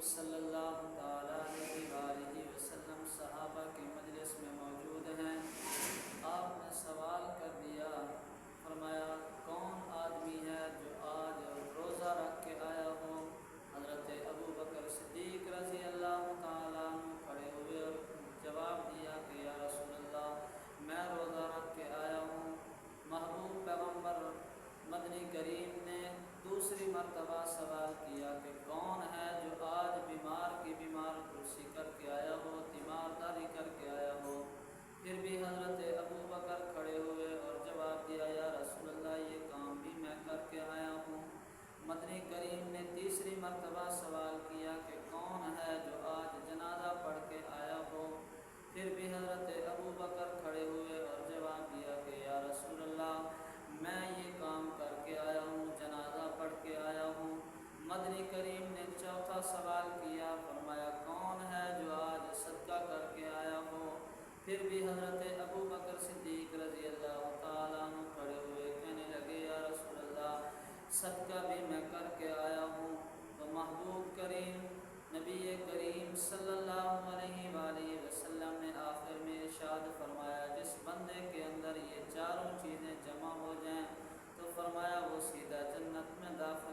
صلی اللہ تعالیٰ علیہ وآلہ وسلم صحابہ کے مجلس میں موجود ہیں۔ آپ نے سوال کر دیا، فرمایا کون آدمی ہے جو آج روزہ رکھ کے آیا ہو؟ حضرت ابو بکر صدیق رضی اللہ تعالیٰ عنہ کھڑے ہوئے اور جواب دیا کہ یا رسول اللہ، میں روزہ رکھ کے آیا ہوں۔ محبوب پیغمبر مدنی کریم نے دوسری مرتبہ سوال کیا کہ کون ہے جو آج بیمار کی بیمار کرسی کر کے آیا ہو، تیمارداری کر کے آیا ہو؟ پھر بھی حضرت ابو بکر کھڑے ہوئے اور جواب دیا یا رسول اللہ، یہ کام بھی میں کر کے آیا ہوں۔ مدنی کریم نے تیسری مرتبہ سوال کیا کہ کون ہے جو آج جنازہ پڑھ کے آیا ہو؟ پھر بھی حضرت ابو بکر کھڑے ہوئے اور جواب دیا کہ یا رسول اللہ، میں یہ کام کر کے آیا ہوں، جنازہ پڑھ کے آیا ہوں۔ مدنی کریم نے چوتھا سوال کیا، فرمایا کون ہے جو آج صدقہ کر کے آیا ہو؟ پھر بھی حضرت ابو بکر صدیق رضی اللہ تعالیٰ عنہ کھڑے ہوئے کہنے لگے یا رسول اللہ، صدقہ بھی میں کر کے آیا ہوں۔ تو محبوب کریم نبی کریم صلی اللہ علیہ وآلہ وسلم نے آخر میں ارشاد فرمایا، جس بندے کے اندر یہ چاروں چیزیں جمع ہو جائیں تو فرمایا وہ سیدھا جنت میں داخل